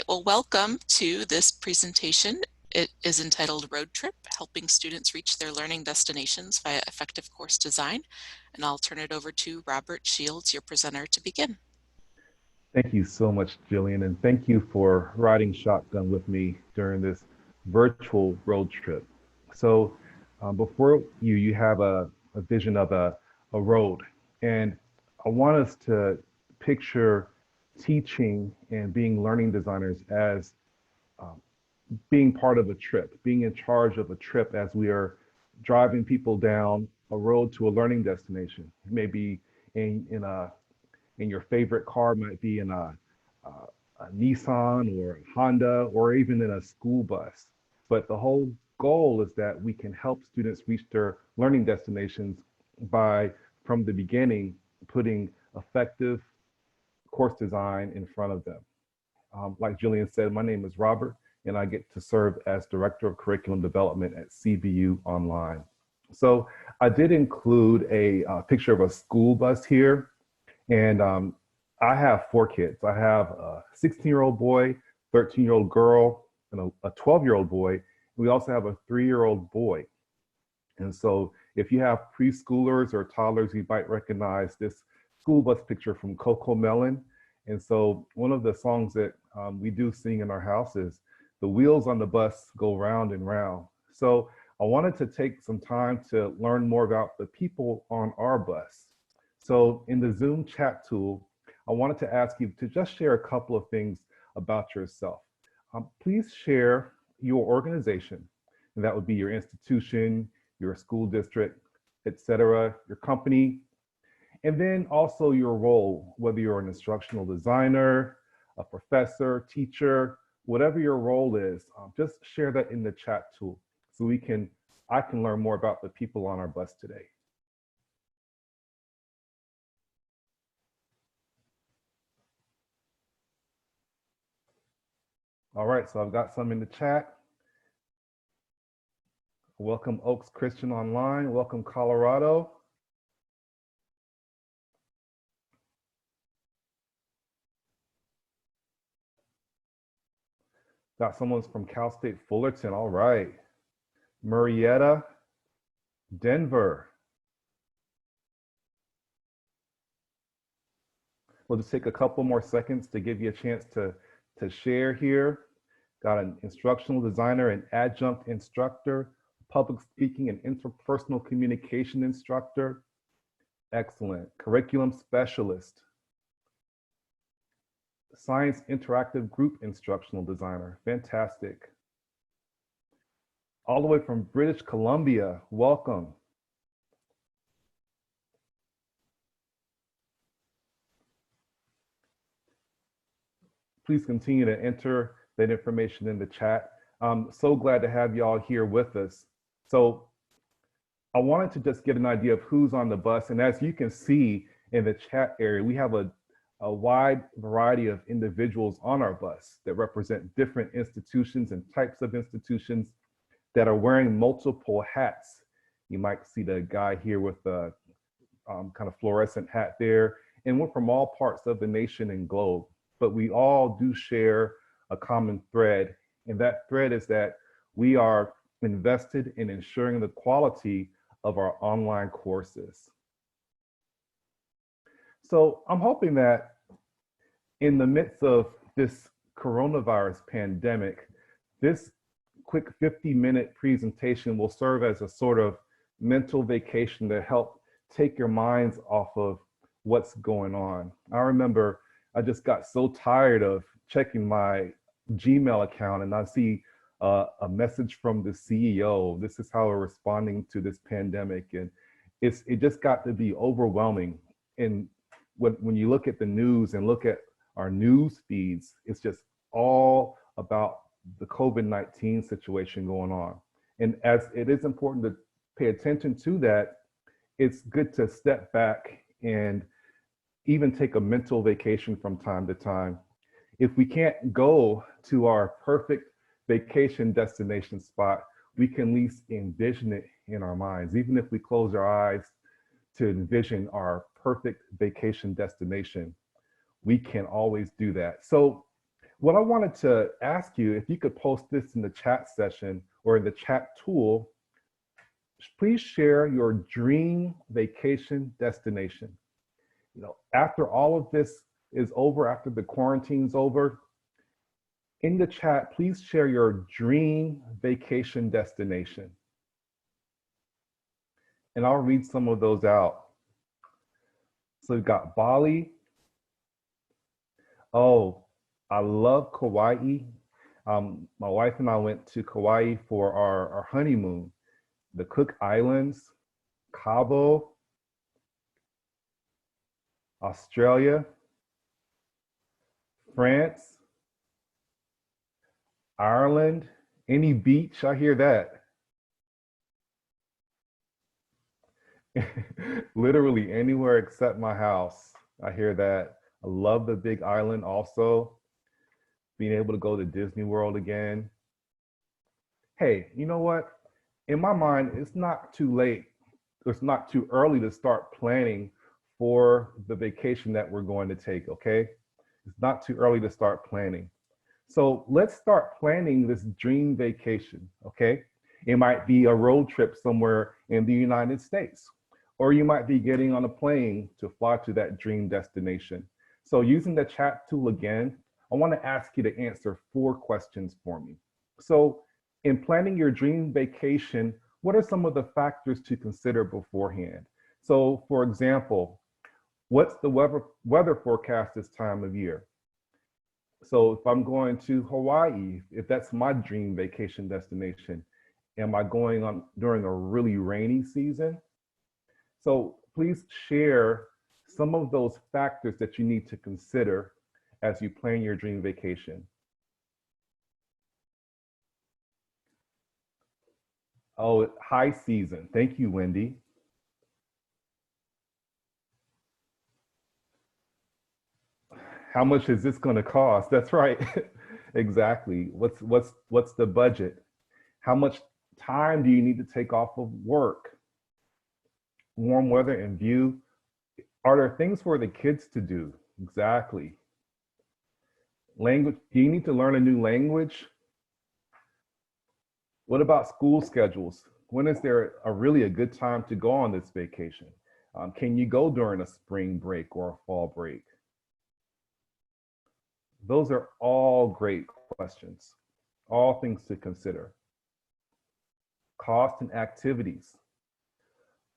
well, welcome to this presentation. It is entitled Road Trip, Helping Students Reach Their Learning Destinations via Effective Course Design. And I'll turn it over to Robert Shields, your presenter, to begin. Thank you so much, Jillian, and thank you for riding shotgun with me during this virtual road trip. So before you have a vision of a road, and I want us to picture teaching and being learning designers as um, being part of a trip, being in charge of a trip as we are driving people down a road to a learning destination. It may be in a and your favorite car might be in a Nissan or a Honda or even in a school bus. But the whole goal is that we can help students reach their learning destinations by, from the beginning, putting effective course design in front of them. Like Jillian said, my name is Robert, and I get to serve as Director of Curriculum Development at CBU Online. So I did include a picture of a school bus here. And I have four kids. I have a 16-year-old boy, 13-year-old girl, and a 12-year-old boy. We also have a 3-year-old boy. And so if you have preschoolers or toddlers, you might recognize this school bus picture from Coco Melon. And so one of the songs that we do sing in our house is "The wheels on the bus go round and round." So I wanted to take some time to learn more about the people on our bus. So in the Zoom chat tool, I wanted to ask you to just share a couple of things about yourself. Please share your organization, and that would be your institution, your school district, etc., your company, and then also your role, whether you're an instructional designer, a professor, teacher, whatever your role is, just share that in the chat tool so I can learn more about the people on our bus today. All right, so I've got some in the chat. Welcome Oaks Christian Online. Welcome Colorado. Got someone's from Cal State Fullerton. All right. Murrieta, Denver. We'll just take a couple more seconds to give you a chance to share here. Got an instructional designer, an adjunct instructor, public speaking and interpersonal communication instructor. Excellent. Curriculum specialist. Science interactive group instructional designer. Fantastic. All the way from British Columbia, welcome. Please continue to enter that information in the chat. I'm so glad to have y'all here with us. So I wanted to just get an idea of who's on the bus. And as you can see in the chat area, we have a wide variety of individuals on our bus that represent different institutions and types of institutions that are wearing multiple hats. You might see the guy here with the kind of fluorescent hat there. And we're from all parts of the nation and globe, but we all do share a common thread. And that thread is that we are invested in ensuring the quality of our online courses. So I'm hoping that in the midst of this coronavirus pandemic, this quick 50-minute presentation will serve as a sort of mental vacation to help take your minds off of what's going on. I remember I just got so tired of checking my Gmail account and I see a message from the CEO. This is how we're responding to this pandemic. And it just got to be overwhelming. And when you look at the news and look at our news feeds, it's just all about the COVID-19 situation going on. And as it is important to pay attention to that, it's good to step back and even take a mental vacation from time to time. If we can't go to our perfect vacation destination spot, we can at least envision it in our minds. Even if we close our eyes to envision our perfect vacation destination, we can always do that. So What I wanted to ask you, if you could post this in the chat session or in the chat tool, please share your dream vacation destination. After all of this is over, after the quarantine's over, in the chat, please share your dream vacation destination. And I'll read some of those out. So we've got Bali. Oh, I love Kauai. My wife and I went to Kauai for our honeymoon. The Cook Islands, Cabo, Australia, France, Ireland, any beach, I hear that. Literally anywhere except my house, I hear that. I love the Big Island also, being able to go to Disney World again. Hey, you know what? In my mind, it's not too late. It's not too early to start planning for the vacation that we're going to take, okay? It's not too early to start planning. So let's start planning this dream vacation, okay? It might be a road trip somewhere in the United States, or you might be getting on a plane to fly to that dream destination. So using the chat tool again, I want to ask you to answer 4 questions for me. So in planning your dream vacation, what are some of the factors to consider beforehand? So for example, what's the weather forecast this time of year? So if I'm going to Hawaii, if that's my dream vacation destination, am I going on during a really rainy season? So please share some of those factors that you need to consider as you plan your dream vacation. Oh, high season. Thank you, Wendy. How much is this going to cost? That's right. Exactly. What's the budget? How much time do you need to take off of work? Warm weather and view. Are there things for the kids to do? Exactly. Language. Do you need to learn a new language? What about school schedules? When is there really a good time to go on this vacation? Can you go during a spring break or a fall break? Those are all great questions, all things to consider. Cost and activities.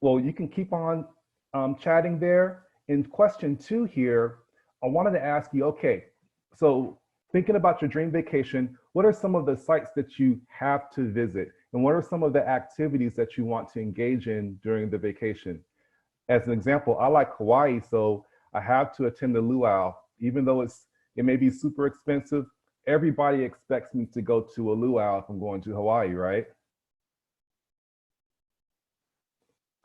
Well, you can keep on chatting there. In question 2 here, I wanted to ask you, okay, so thinking about your dream vacation, what are some of the sites that you have to visit? And what are some of the activities that you want to engage in during the vacation? As an example, I like Hawaii, so I have to attend the luau. Even though it may be super expensive, everybody expects me to go to a luau if I'm going to Hawaii, right?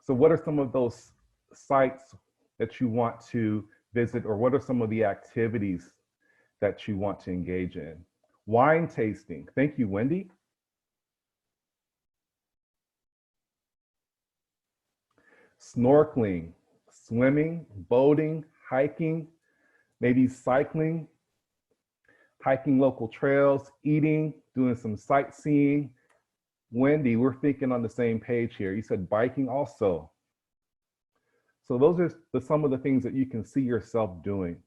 So what are some of those sites that you want to visit, or what are some of the activities that you want to engage in? Wine tasting. Thank you, Wendy. Snorkeling, swimming, boating, hiking, maybe cycling, hiking local trails, eating, doing some sightseeing. Wendy, we're thinking on the same page here. You said biking also. So those are some of the things that you can see yourself doing.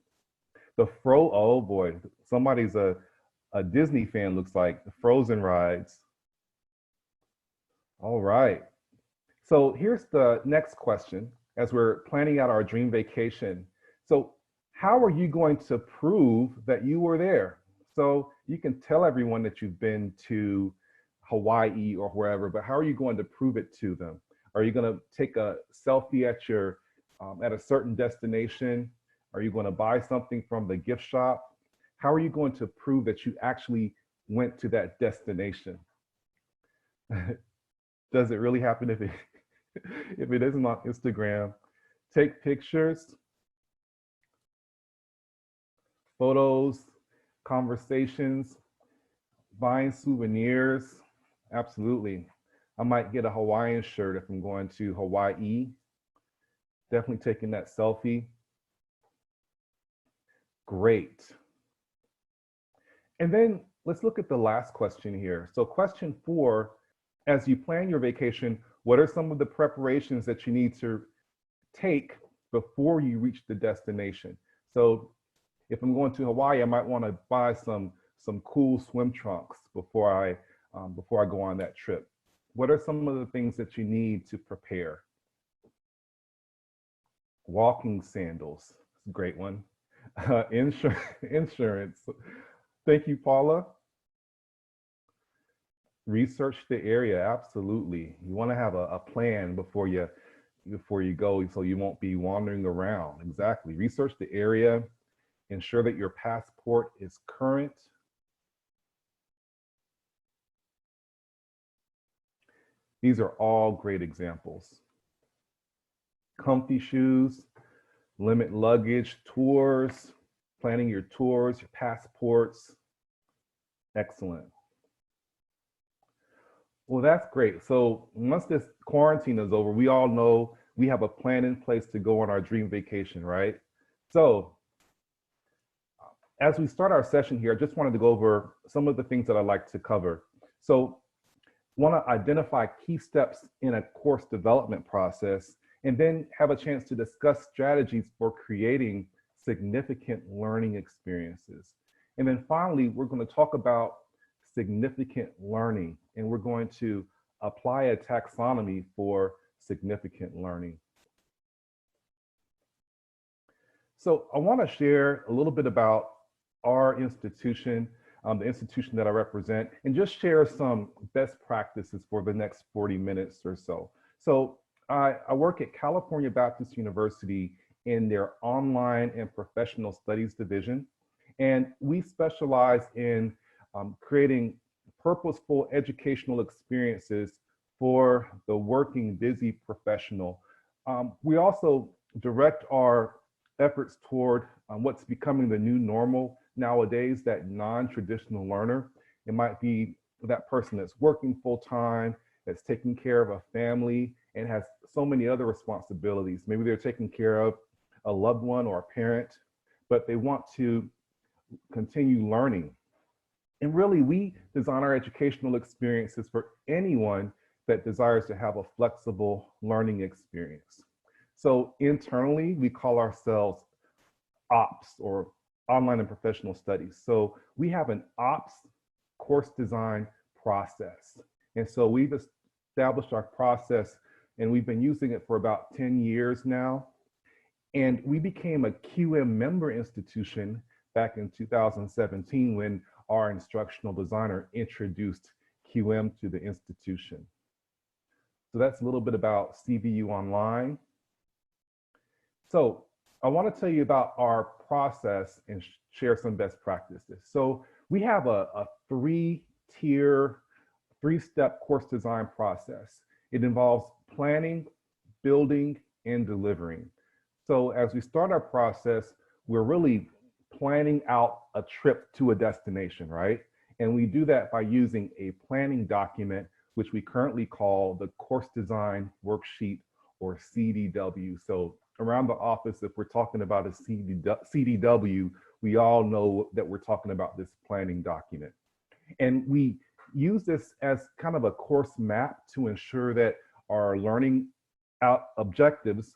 Oh boy, somebody's a Disney fan, looks like. The Frozen rides. All right. So here's the next question as we're planning out our dream vacation. So how are you going to prove that you were there? So you can tell everyone that you've been to Hawaii or wherever, but how are you going to prove it to them? Are you going to take a selfie at a certain destination? Are you going to buy something from the gift shop? How are you going to prove that you actually went to that destination? Does it really happen if it isn't on Instagram? Take pictures, photos, conversations, buying souvenirs. Absolutely. I might get a Hawaiian shirt if I'm going to Hawaii. Definitely taking that selfie. Great. And then let's look at the last question here. So question 4, as you plan your vacation, what are some of the preparations that you need to take before you reach the destination? So if I'm going to Hawaii, I might want to buy some cool swim trunks before I go on that trip. What are some of the things that you need to prepare? Walking sandals, a great one. Insurance. Thank you, Paula. Research the area, absolutely. You want to have a plan before you go, so you won't be wandering around. Exactly. Research the area, ensure that your passport is current. These are all great examples. Comfy shoes, limit luggage, tours, planning your tours, your passports. Excellent. Well, that's great. So once this quarantine is over, we all know we have a plan in place to go on our dream vacation, right? So as we start our session here, I just wanted to go over some of the things that I'd like to cover. So want to identify key steps in a course development process, and then have a chance to discuss strategies for creating significant learning experiences. And then finally, we're going to talk about significant learning, and we're going to apply a taxonomy for significant learning. So I want to share a little bit about our institution, the institution that I represent, and just share some best practices for the next 40 minutes or so. So I work at California Baptist University in their online and professional studies division, and we specialize in creating purposeful educational experiences for the working busy professional. We also direct our efforts toward what's becoming the new normal nowadays, that non-traditional learner. It might be that person that's working full-time, that's taking care of a family, and has so many other responsibilities. Maybe they're taking care of a loved one or a parent, but they want to continue learning. And really, we design our educational experiences for anyone that desires to have a flexible learning experience. So internally, we call ourselves OPS, or online and professional studies. So we have an ops course design process. And so we've established our process, and we've been using it for about 10 years now. And we became a QM member institution back in 2017 when our instructional designer introduced QM to the institution. So that's a little bit about CVU Online. So I want to tell you about our process and share some best practices. So we have a three-tier, three-step course design process. It involves planning, building, and delivering. So as we start our process, we're really planning out a trip to a destination, right? And we do that by using a planning document, which we currently call the Course Design Worksheet, or CDW. So around the office, if we're talking about a CDW, we all know that we're talking about this planning document. And we use this as kind of a course map to ensure that our learning objectives,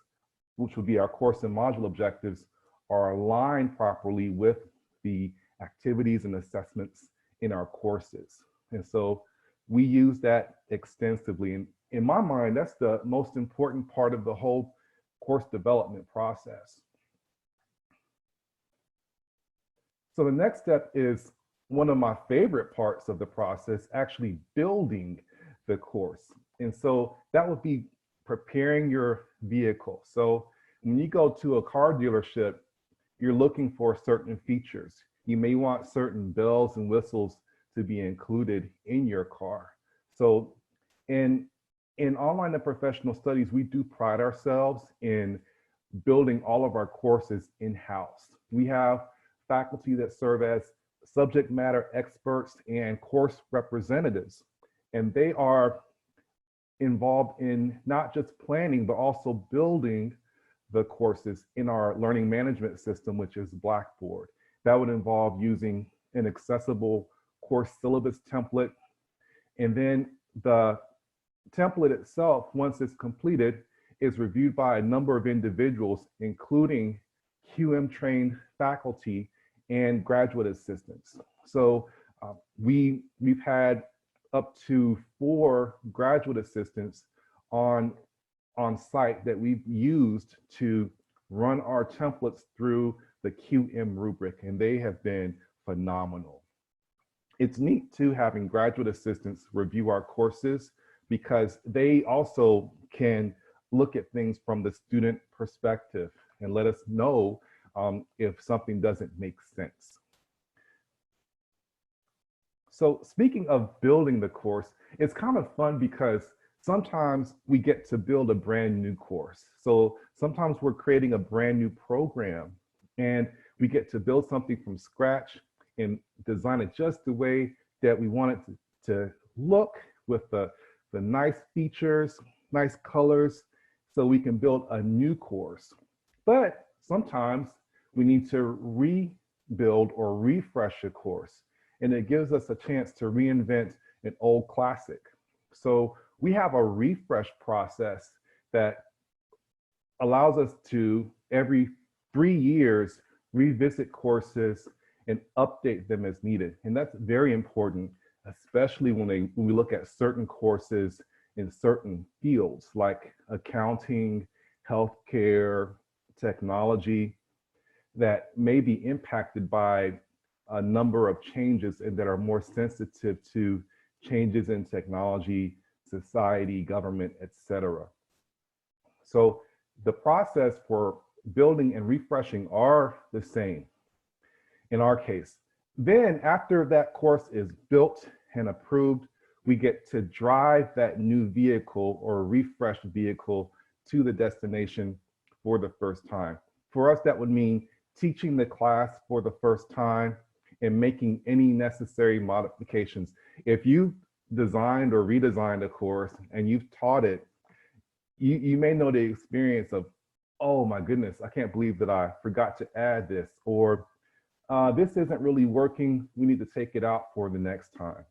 which would be our course and module objectives, are aligned properly with the activities and assessments in our courses. And so we use that extensively. And in my mind, that's the most important part of the whole course development process. So the next step is one of my favorite parts of the process, actually building the course. And so that would be preparing your vehicle. So when you go to a car dealership, you're looking for certain features. You may want certain bells and whistles to be included in your car. So in online and professional studies, we do pride ourselves in building all of our courses in-house. We have faculty that serve as subject matter experts and course representatives, and they are involved in not just planning, but also building the courses in our learning management system, which is Blackboard. That would involve using an accessible course syllabus template. And then the template itself, once it's completed, is reviewed by a number of individuals, including QM trained faculty and graduate assistants. So we've had up to 4 graduate assistants on site that we've used to run our templates through the QM rubric, and they have been phenomenal. It's neat too having graduate assistants review our courses because they also can look at things from the student perspective and let us know if something doesn't make sense. So speaking of building the course, it's kind of fun because sometimes we get to build a brand new course. So sometimes we're creating a brand new program and we get to build something from scratch and design it just the way that we want it to look, with the nice features, nice colors, so we can build a new course. But sometimes we need to rebuild or refresh a course, and it gives us a chance to reinvent an old classic. So we have a refresh process that allows us to, every 3 years, revisit courses and update them as needed. And that's very important, especially when we look at certain courses in certain fields like accounting, healthcare, technology, that may be impacted by a number of changes and that are more sensitive to changes in technology, society, government, etc. So the process for building and refreshing are the same in our case. Then after that course is built and approved, we get to drive that new vehicle or refreshed vehicle to the destination for the first time. For us, that would mean teaching the class for the first time and making any necessary modifications. If you've designed or redesigned a course and you've taught it, you may know the experience of, oh my goodness, I can't believe that I forgot to add this, or this isn't really working, we need to take it out for the next time.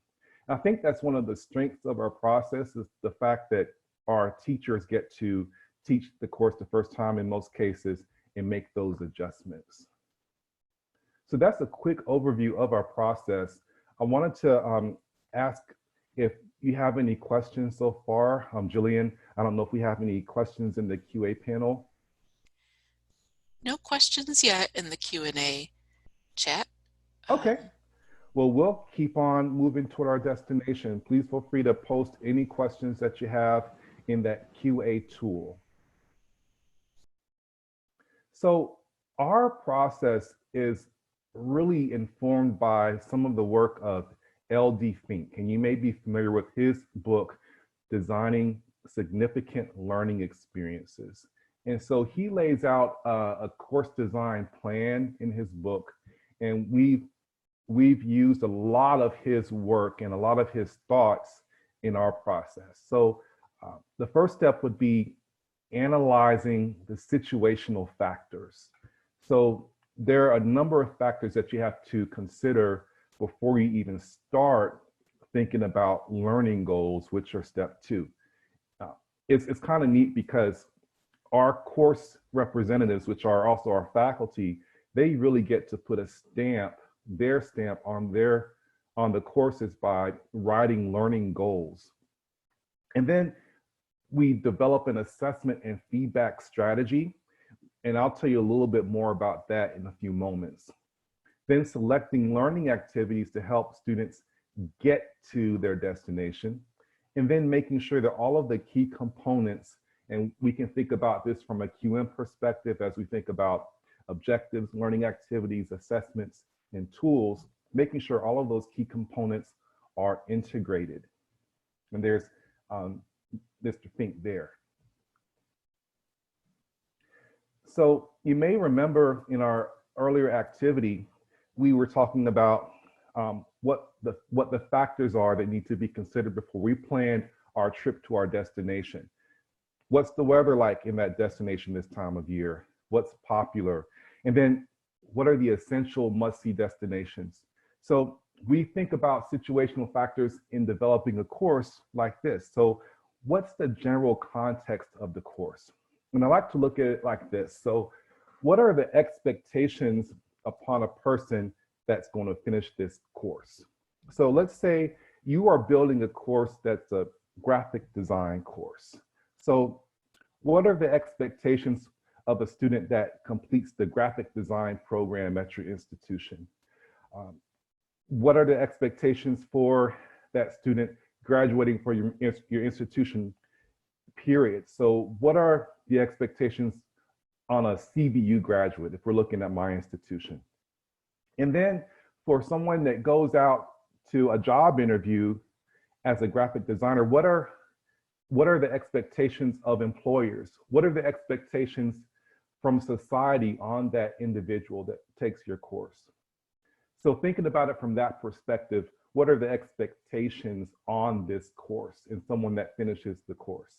I think that's one of the strengths of our process, is the fact that our teachers get to teach the course the first time in most cases and make those adjustments. So that's a quick overview of our process. I wanted to ask if you have any questions so far. Jillian, I don't know if we have any questions in the QA panel. No questions yet in the Q&A chat. Okay. Well, we'll keep on moving toward our destination. Please feel free to post any questions that you have in that QA tool. So our process is really informed by some of the work of L.D. Fink, and you may be familiar with his book, Designing Significant Learning Experiences. And so he lays out a course design plan in his book, and we've used a lot of his work and a lot of his thoughts in our process. So the first step would be analyzing the situational factors. So there are a number of factors that you have to consider before you even start thinking about learning goals, which are step 2. It's kind of neat because our course representatives, which are also our faculty, they really get to put a stamp, their stamp on the courses by writing learning goals. And then we develop an assessment and feedback strategy, and I'll tell you a little bit more about that in a few moments. Then selecting learning activities to help students get to their destination, and then making sure that all of the key components, and we can think about this from a QM perspective as we think about objectives, learning activities, assessments, and tools, making sure all of those key components are integrated. And there's Mr. Fink there. So you may remember in our earlier activity, we were talking about what the factors are that need to be considered before we plan our trip to our destination. What's the weather like in that destination this time of year? What's popular? And then what are the essential must-see destinations? So we think about situational factors in developing a course like this. So what's the general context of the course? And I like to look at it like this. So what are the expectations upon a person that's going to finish this course? So let's say you are building a course that's a graphic design course. So what are the expectations of a student that completes the graphic design program at your institution? Um, what are the expectations for that student graduating for your institution period? So what are the expectations on a CVU graduate if we're looking at my institution? And then for someone that goes out to a job interview as a graphic designer, what are the expectations of employers? What are the expectations from society on that individual that takes your course? So thinking about it from that perspective, what are the expectations on this course in someone that finishes the course?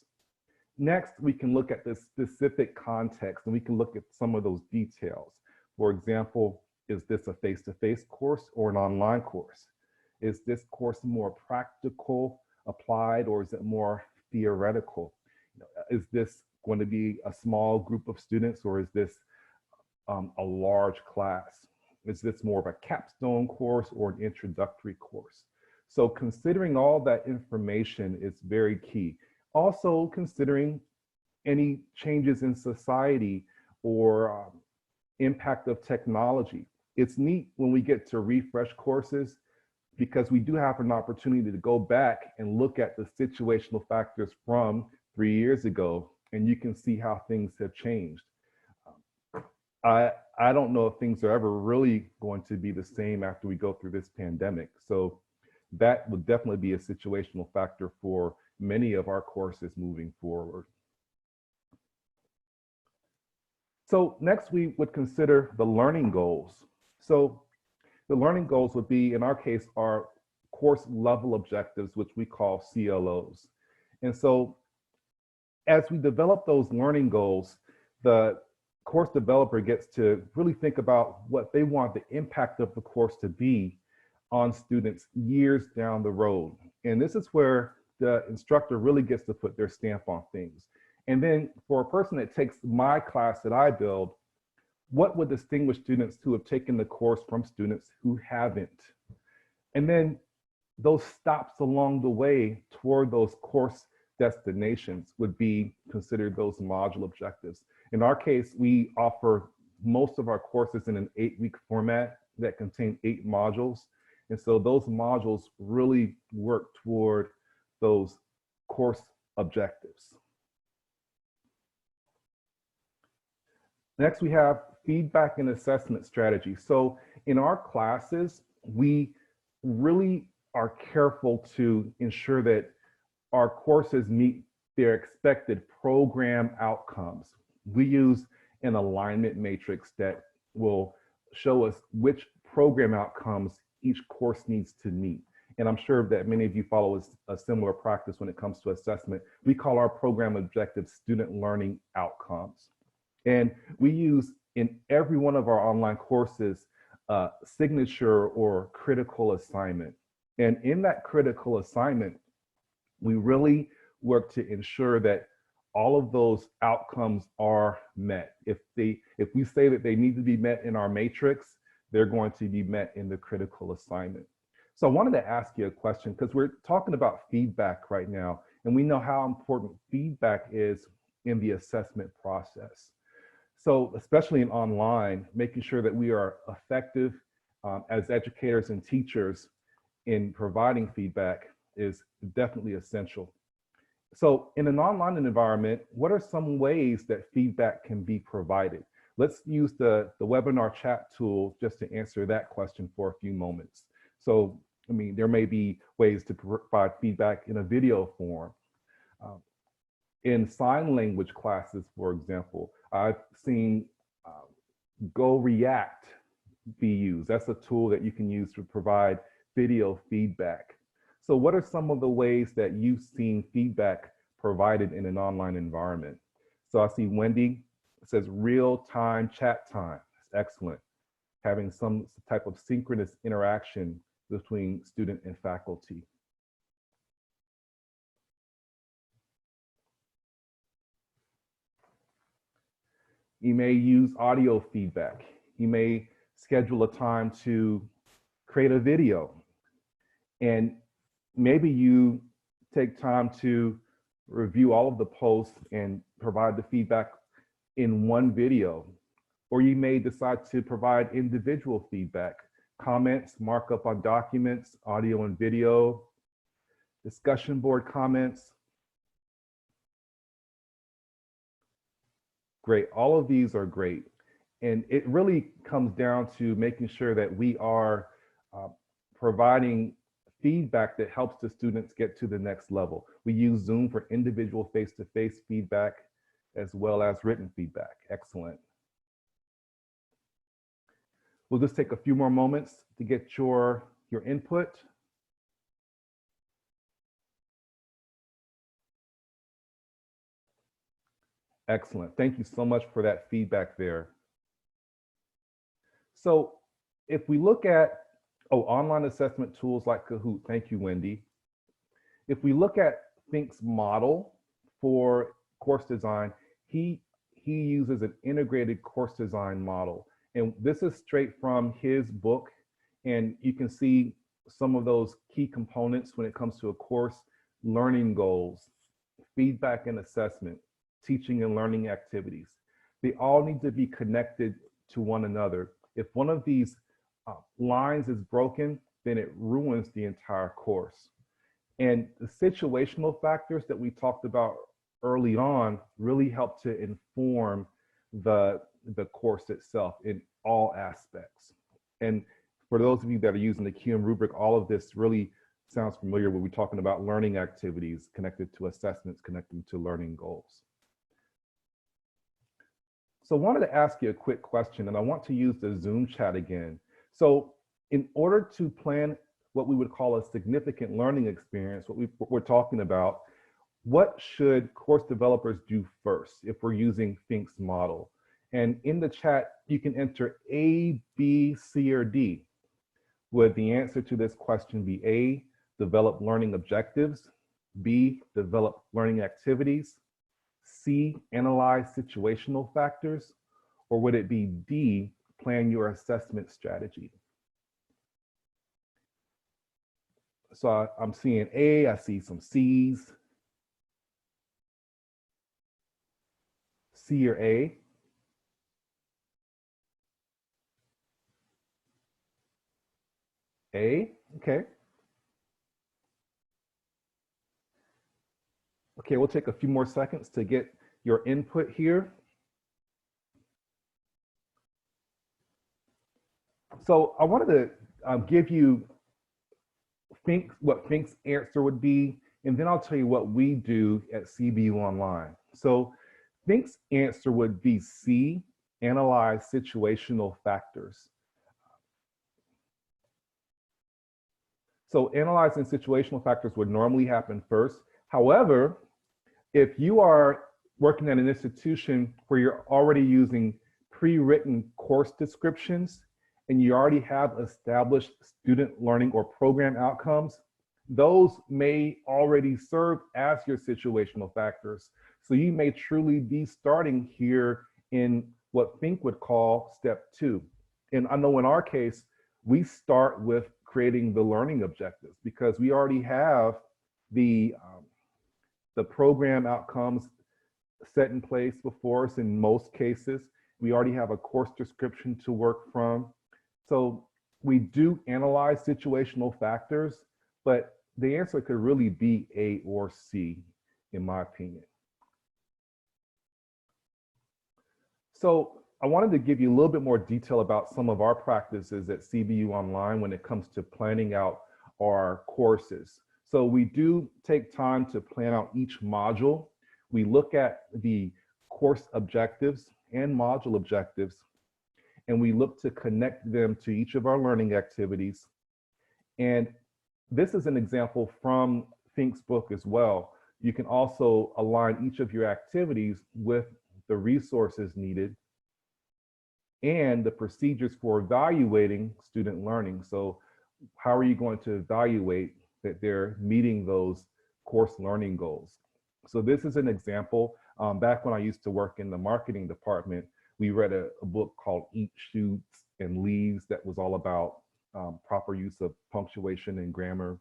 Next, we can look at the specific context and we can look at some of those details. For example, is this a face-to-face course or an online course? Is this course more practical, applied, or is it more theoretical? Is this going to be a small group of students or is this a large class? Is this more of a capstone course or an introductory course? So considering all that information is very key. Also considering any changes in society or impact of technology. It's neat when we get to refresh courses because we do have an opportunity to go back and look at the situational factors from 3 years ago, and you can see how things have changed. I don't know if things are ever really going to be the same after we go through this pandemic. So that would definitely be a situational factor for many of our courses moving forward. So next we would consider the learning goals. So the learning goals would be, in our case, our course level objectives, which we call CLOs. And so as we develop those learning goals, the course developer gets to really think about what they want the impact of the course to be on students years down the road. And this is where the instructor really gets to put their stamp on things. And then for a person that takes my class that I build, what would distinguish students who have taken the course from students who haven't? And then those stops along the way toward those course destinations would be considered those module objectives. In our case, we offer most of our courses in an 8-week format that contain 8 modules. And so those modules really work toward those course objectives. Next, we have feedback and assessment strategy. So in our classes, we really are careful to ensure that our courses meet their expected program outcomes. We use an alignment matrix that will show us which program outcomes each course needs to meet. And I'm sure that many of you follow a similar practice when it comes to assessment. We call our program objectives student learning outcomes. And we use in every one of our online courses signature or critical assignment. And in that critical assignment, we really work to ensure that all of those outcomes are met. If we say that they need to be met in our matrix, they're going to be met in the critical assignment. So I wanted to ask you a question because we're talking about feedback right now, and we know how important feedback is in the assessment process. So especially in online, making sure that we are effective as educators and teachers in providing feedback is definitely essential. So in an online environment, what are some ways that feedback can be provided? Let's use the webinar chat tool just to answer that question for a few moments. So, I mean, there may be ways to provide feedback in a video form. In sign language classes, for example, I've seen Go React be used. That's a tool that you can use to provide video feedback. So what are some of the ways that you've seen feedback provided in an online environment? So I see Wendy says real-time chat time. That's excellent. having some type of synchronous interaction between student and faculty. You may use audio feedback. You may schedule a time to create a video. And maybe you take time to review all of the posts and provide the feedback in one video. Or you may decide to provide individual feedback, comments, markup on documents, audio and video, discussion board comments. Great, all of these are great. And it really comes down to making sure that we are providing feedback that helps the students get to the next level. We use Zoom for individual face-to-face feedback as well as written feedback. Excellent. We'll just take a few more moments to get your input. Excellent. Thank you so much for that feedback there. So if we look at, online assessment tools like Kahoot, thank you, Wendy. If we look at Fink's model for course design, he uses an integrated course design model. And this is straight from his book. And you can see some of those key components when it comes to a course: learning goals, feedback and assessment, teaching and learning activities. They all need to be connected to one another. If one of these lines is broken, then it ruins the entire course. And the situational factors that we talked about early on really help to inform the course itself in all aspects. And for those of you that are using the QM rubric, all of this really sounds familiar when we're talking about learning activities connected to assessments, connected to learning goals. So I wanted to ask you a quick question, and I want to use the Zoom chat again. So in order to plan what we would call a significant learning experience, what we're talking about, what should course developers do first if we're using Fink's model? And in the chat, you can enter A, B, C, or D. Would the answer to this question be A, develop learning objectives, B, develop learning activities, C, analyze situational factors, or would it be D, plan your assessment strategy? So I'm seeing A, I see some C's. C or A? A, okay. Okay, we'll take a few more seconds to get your input here. So I wanted to give you what Fink's answer would be, and then I'll tell you what we do at CBU Online. So Fink's answer would be C, analyze situational factors. So analyzing situational factors would normally happen first. However, if you are working at an institution where you're already using pre-written course descriptions and you already have established student learning or program outcomes, those may already serve as your situational factors. So you may truly be starting here in what Fink would call step 2. And I know in our case, we start with creating the learning objectives because we already have the program outcomes set in place before us in most cases. We already have a course description to work from. So we do analyze situational factors, but the answer could really be A or C, in my opinion. So I wanted to give you a little bit more detail about some of our practices at CBU Online when it comes to planning out our courses. So we do take time to plan out each module. We look at the course objectives and module objectives, and we look to connect them to each of our learning activities. And this is an example from Fink's book as well. You can also align each of your activities with the resources needed and the procedures for evaluating student learning. So how are you going to evaluate that they're meeting those course learning goals? So this is an example. Back when I used to work in the marketing department, we read a book called Eat, Shoots, and Leaves that was all about proper use of punctuation and grammar.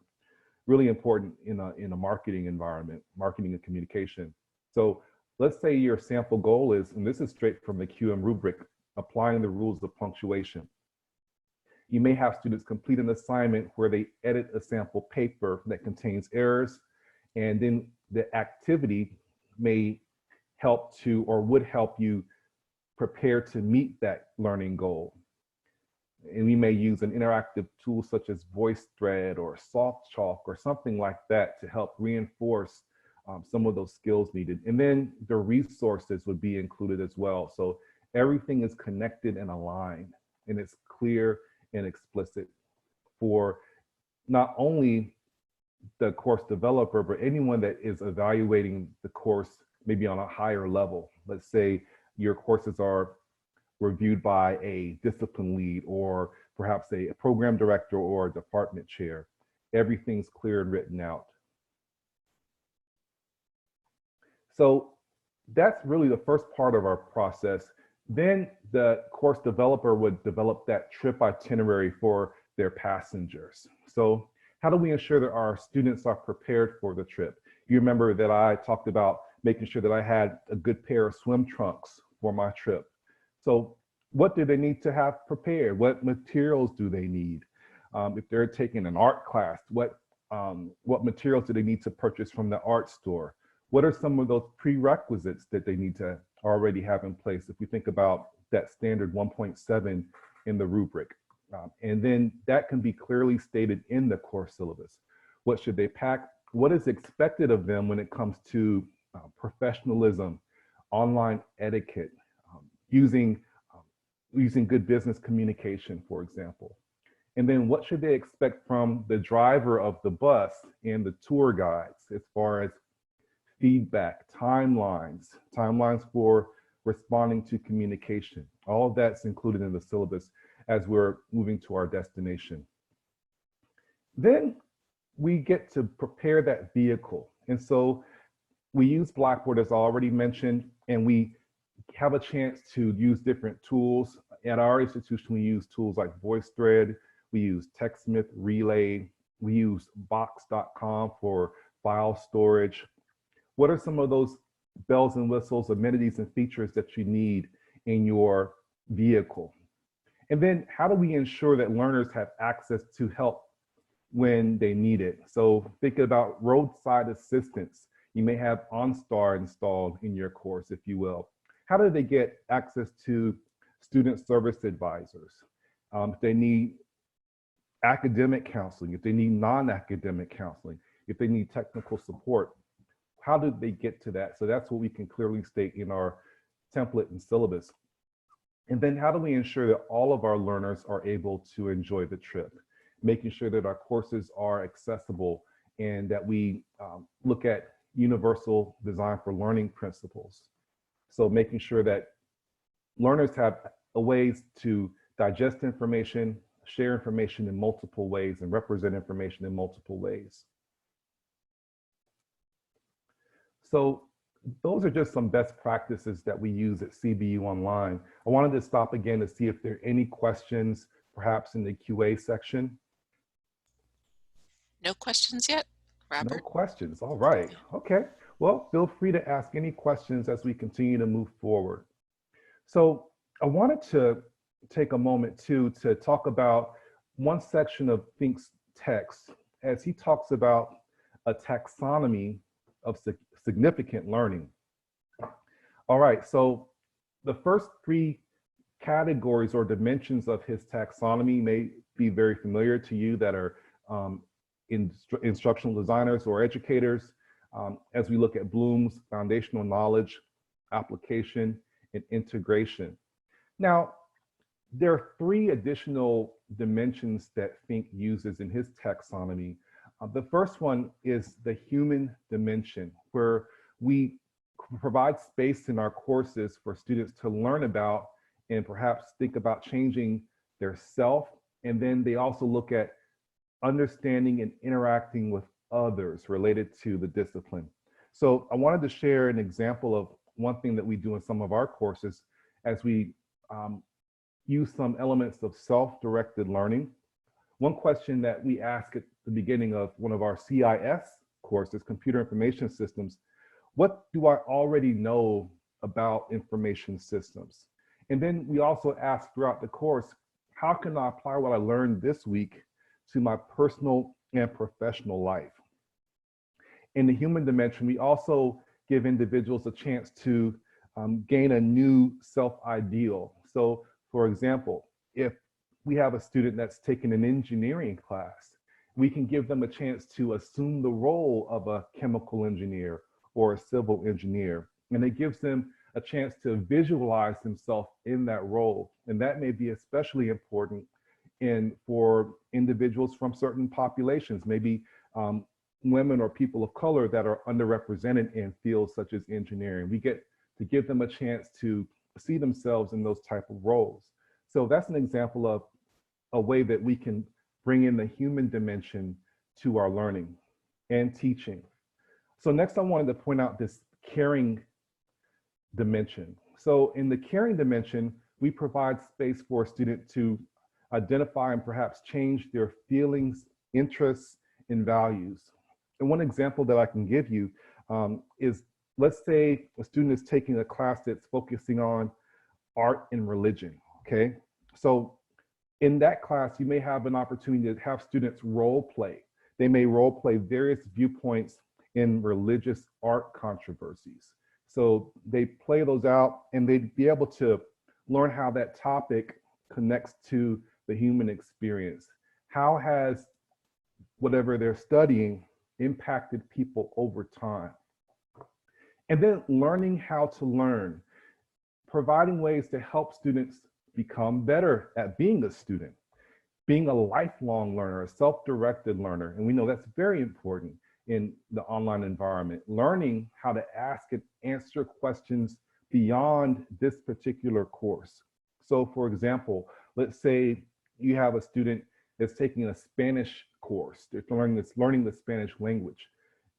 Really important in a marketing environment, marketing and communication. So let's say your sample goal is, and this is straight from the QM rubric, applying the rules of punctuation. You may have students complete an assignment where they edit a sample paper that contains errors, and then the activity may help to, or would help you prepare to meet that learning goal. And we may use an interactive tool such as VoiceThread or Soft Chalk or something like that to help reinforce some of those skills needed. And then the resources would be included as well. So everything is connected and aligned, and it's clear and explicit for not only the course developer, but anyone that is evaluating the course maybe on a higher level. Let's say your courses are reviewed by a discipline lead or perhaps a program director or a department chair. Everything's clear and written out. So that's really the first part of our process. Then the course developer would develop that trip itinerary for their passengers. So how do we ensure that our students are prepared for the trip? You remember that I talked about making sure that I had a good pair of swim trunks for my trip. So what do they need to have prepared? What materials do they need? If they're taking an art class, what materials do they need to purchase from the art store? What are some of those prerequisites that they need to already have in place? If we think about that standard 1.7 in the rubric. And then that can be clearly stated in the course syllabus. What should they pack? What is expected of them when it comes to professionalism, online etiquette, using good business communication, for example. And then what should they expect from the driver of the bus and the tour guides as far as feedback, timelines for responding to communication. All of that's included in the syllabus as we're moving to our destination. Then we get to prepare that vehicle. And so we use Blackboard, as I already mentioned, and we have a chance to use different tools. At our institution, we use tools like VoiceThread, we use TechSmith Relay, we use Box.com for file storage. What are some of those bells and whistles, amenities, and features that you need in your vehicle? And then how do we ensure that learners have access to help when they need it? So thinking about roadside assistance, you may have OnStar installed in your course, if you will. How do they get access to student service advisors? If they need academic counseling, if they need non-academic counseling, if they need technical support, how do they get to that? So that's what we can clearly state in our template and syllabus. And then how do we ensure that all of our learners are able to enjoy the trip? Making sure that our courses are accessible and that we look at universal design for learning principles. So making sure that learners have ways to digest information, share information in multiple ways, and represent information in multiple ways. So those are just some best practices that we use at CBU Online. I wanted to stop again to see if there are any questions, perhaps in the QA section. No questions yet, No Robert? questions. All right. Okay. Well, feel free to ask any questions as we continue to move forward. So I wanted to take a moment too to talk about one section of Fink's text as he talks about a taxonomy of significant learning. All right, so the first three categories or dimensions of his taxonomy may be very familiar to you that are instructional designers or educators, as we look at Bloom's foundational knowledge, application, and integration. Now, there are three additional dimensions that Fink uses in his taxonomy. The first one is the human dimension, where we provide space in our courses for students to learn about and perhaps think about changing their self. And then they also look at understanding and interacting with others related to the discipline. So I wanted to share an example of one thing that we do in some of our courses as we use some elements of self-directed learning. One question that we ask at the beginning of one of our CIS courses, Computer Information Systems, what do I already know about information systems? And then we also ask throughout the course, how can I apply what I learned this week to my personal and professional life? In the human dimension, we also give individuals a chance to gain a new self-ideal. So for example, if we have a student that's taken an engineering class, we can give them a chance to assume the role of a chemical engineer or a civil engineer. And it gives them a chance to visualize themselves in that role. And that may be especially important for individuals from certain populations, maybe women or people of color that are underrepresented in fields such as engineering. We get to give them a chance to see themselves in those type of roles. So that's an example of a way that we can bring in the human dimension to our learning and teaching. So next I wanted to point out this caring dimension. So in the caring dimension, we provide space for a student to identify and perhaps change their feelings, interests, and values. And one example that I can give you is, let's say a student is taking a class that's focusing on art and religion, okay? So in that class, you may have an opportunity to have students role play. They may role play various viewpoints in religious art controversies. So they play those out and they'd be able to learn how that topic connects to the human experience. How has whatever they're studying impacted people over time? And then learning how to learn, providing ways to help students become better at being a student, being a lifelong learner, a self-directed learner. And we know that's very important in the online environment, learning how to ask and answer questions beyond this particular course. So for example, let's say you have a student that's taking a Spanish course, they're learning the Spanish language,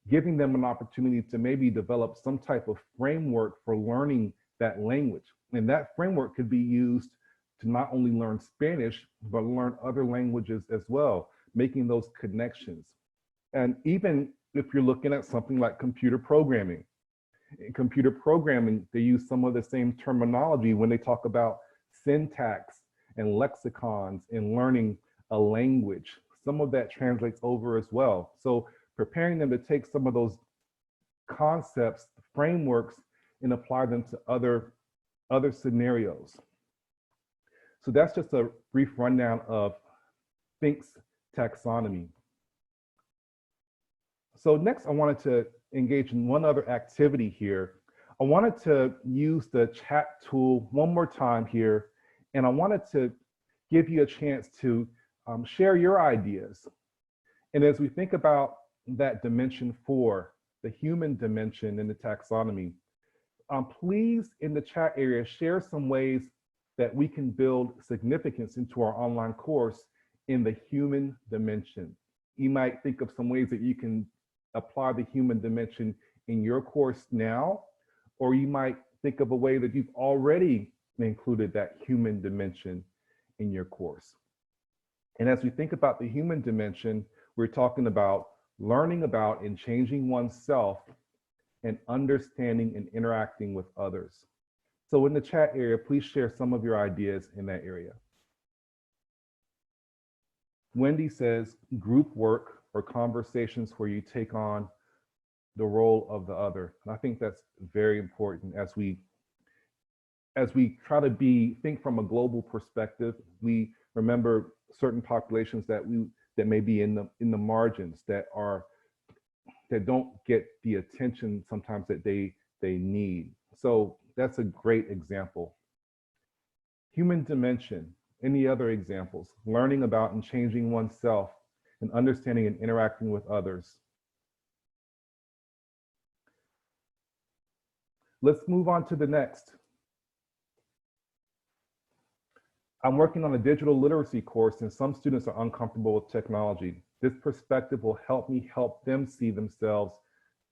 giving them an opportunity to maybe develop some type of framework for learning that language. And that framework could be used to not only learn Spanish, but learn other languages as well, making those connections. And even if you're looking at something like computer programming, in computer programming, they use some of the same terminology when they talk about syntax and lexicons and learning a language. Some of that translates over as well. So preparing them to take some of those concepts, frameworks, and apply them to other scenarios. So that's just a brief rundown of Fink's taxonomy. So next I wanted to engage in one other activity here. I wanted to use the chat tool one more time here, and I wanted to give you a chance to share your ideas. And as we think about that dimension 4, the human dimension in the taxonomy, please in the chat area share some ways that we can build significance into our online course in the human dimension. You might think of some ways that you can apply the human dimension in your course now, or you might think of a way that you've already included that human dimension in your course. And as we think about the human dimension, we're talking about learning about and changing oneself and understanding and interacting with others. So in the chat area, please share some of your ideas in that area. Wendy says group work or conversations where you take on the role of the other. And I think that's very important as we try to think from a global perspective. We remember certain populations that may be in the margins, that don't get the attention sometimes that they need. So that's a great example. Human dimension. Any other examples? Learning about and changing oneself and understanding and interacting with others. Let's move on to the next. I'm working on a digital literacy course and some students are uncomfortable with technology. This perspective will help me help them see themselves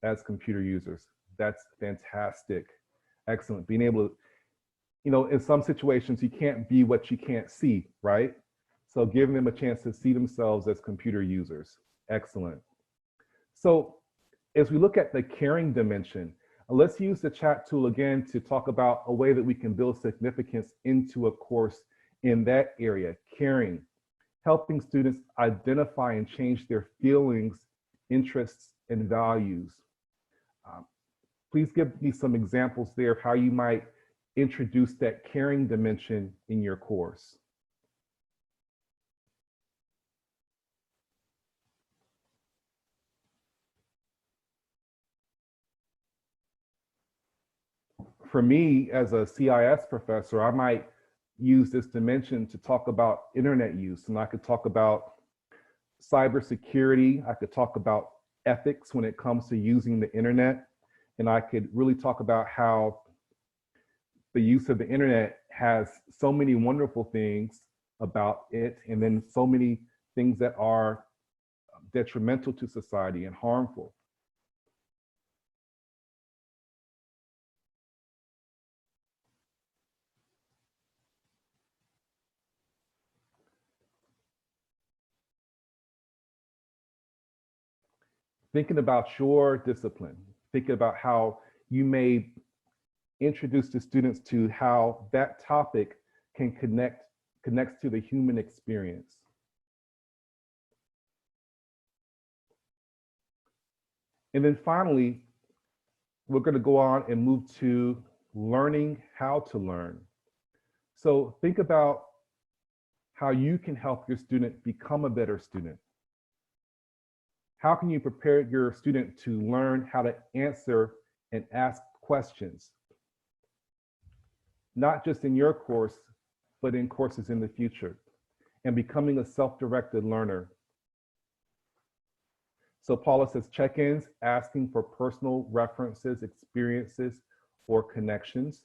as computer users. That's fantastic. Excellent. Being able to, in some situations, you can't be what you can't see, right? So giving them a chance to see themselves as computer users. Excellent. So as we look at the caring dimension, let's use the chat tool again to talk about a way that we can build significance into a course in that area, caring, helping students identify and change their feelings, interests, and values. Please give me some examples there of how you might introduce that caring dimension in your course. For me, as a CIS professor, I might use this dimension to talk about internet use, and I could talk about cybersecurity. I could talk about ethics when it comes to using the internet, and I could really talk about how the use of the internet has so many wonderful things about it, and then so many things that are detrimental to society and harmful. Thinking about your discipline, thinking about how you may introduce the students to how that topic can connects to the human experience. And then finally, we're going to go on and move to learning how to learn. So think about how you can help your student become a better student. How can you prepare your student to learn how to answer and ask questions? Not just in your course, but in courses in the future, and becoming a self-directed learner. So Paula says check-ins, asking for personal references, experiences, or connections.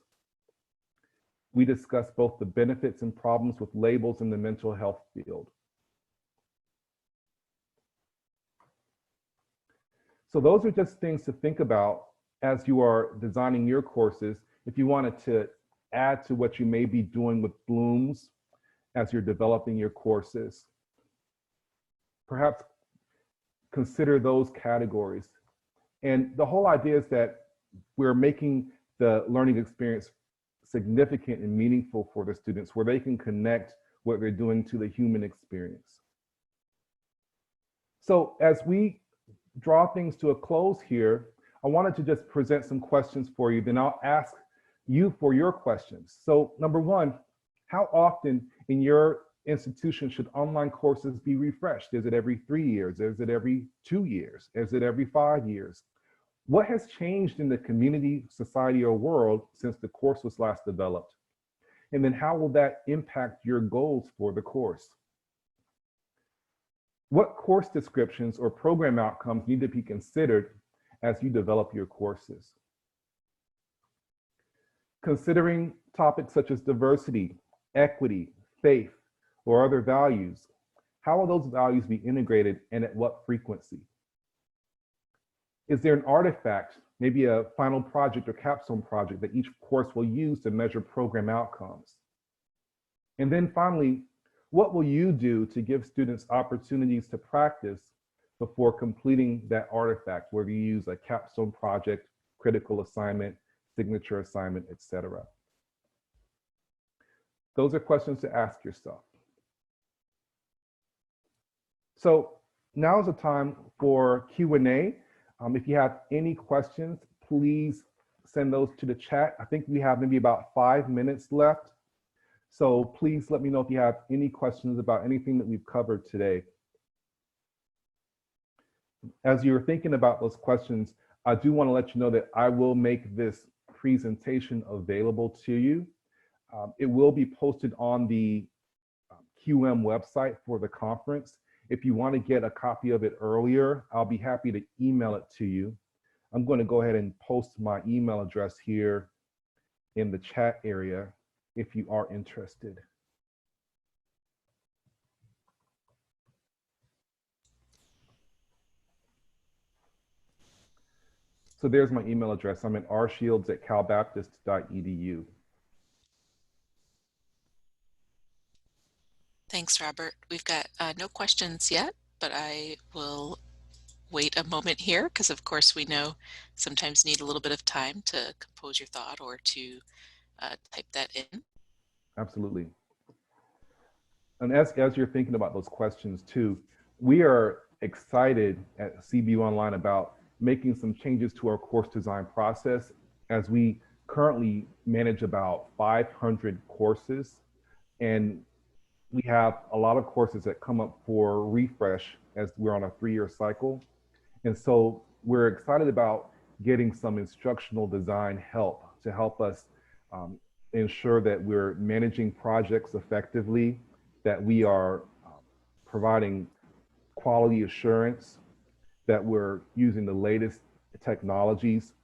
We discuss both the benefits and problems with labels in the mental health field. So those are just things to think about as you are designing your courses. If you wanted to add to what you may be doing with Bloom's as you're developing your courses, perhaps consider those categories. And the whole idea is that we're making the learning experience significant and meaningful for the students, where they can connect what they're doing to the human experience. So as we draw things to a close here, I wanted to just present some questions for you, then I'll ask you for your questions. So number one, how often in your institution should online courses be refreshed? Is it every 3 years? Is it every 2 years? Is it every 5 years? What has changed in the community, society, or world since the course was last developed? And then how will that impact your goals for the course? What course descriptions or program outcomes need to be considered as you develop your courses? Considering topics such as diversity, equity, faith, or other values, how will those values be integrated and at what frequency? Is there an artifact, maybe a final project or capstone project that each course will use to measure program outcomes? And then finally, what will you do to give students opportunities to practice before completing that artifact, whether you use a capstone project, critical assignment, signature assignment, etc.? Those are questions to ask yourself. So now is the time for Q&A. If you have any questions, please send those to the chat. I think we have maybe about 5 minutes left. So please let me know if you have any questions about anything that we've covered today. As you're thinking about those questions, I do want to let you know that I will make this presentation available to you. It will be posted on the QM website for the conference. If you want to get a copy of it earlier, I'll be happy to email it to you. I'm going to go ahead and post my email address here in the chat area if you are interested. So there's my email address. I'm at rshields@calbaptist.edu. Thanks, Robert. We've got no questions yet, but I will wait a moment here because, of course, we know sometimes need a little bit of time to compose your thought or to type that in. Absolutely. And as you're thinking about those questions too, we are excited at CBU Online about making some changes to our course design process as we currently manage about 500 courses, and we have a lot of courses that come up for refresh as we're on a 3-year cycle. And so we're excited about getting some instructional design help to help us ensure that we're managing projects effectively, that we are providing quality assurance, that we're using the latest technologies,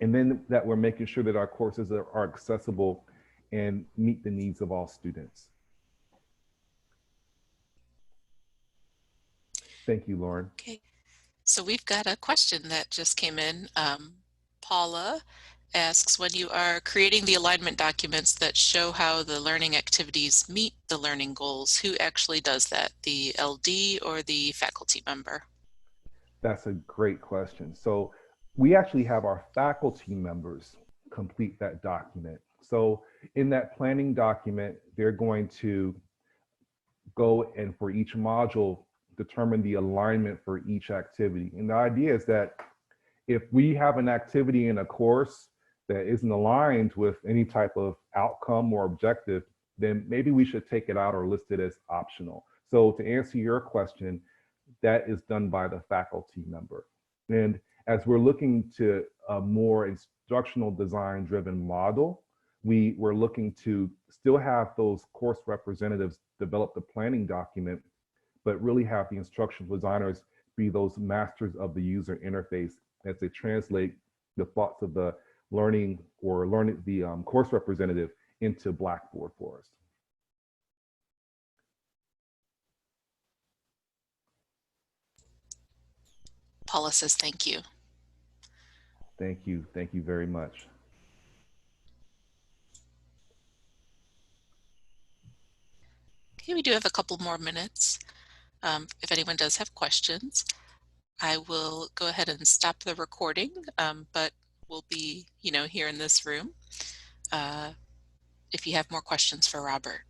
and then that we're making sure that our courses are accessible and meet the needs of all students. Thank you, Lauren. Okay, so we've got a question that just came in. Paula asks, when you are creating the alignment documents that show how the learning activities meet the learning goals, who actually does that, the LD or the faculty member? That's a great question. So we actually have our faculty members complete that document. So in that planning document, they're going to go and for each module, determine the alignment for each activity. And the idea is that if we have an activity in a course that isn't aligned with any type of outcome or objective, then maybe we should take it out or list it as optional. So to answer your question, that is done by the faculty member. And as we're looking to a more instructional design driven model, we're looking to still have those course representatives develop the planning document, but really have the instructional designers be those masters of the user interface as they translate the thoughts of the learning the course representative into Blackboard for us. Paula says thank you. Thank you. Thank you very much. Okay, we do have a couple more minutes. If anyone does have questions, I will go ahead and stop the recording, but we'll be, here in this room if you have more questions for Robert.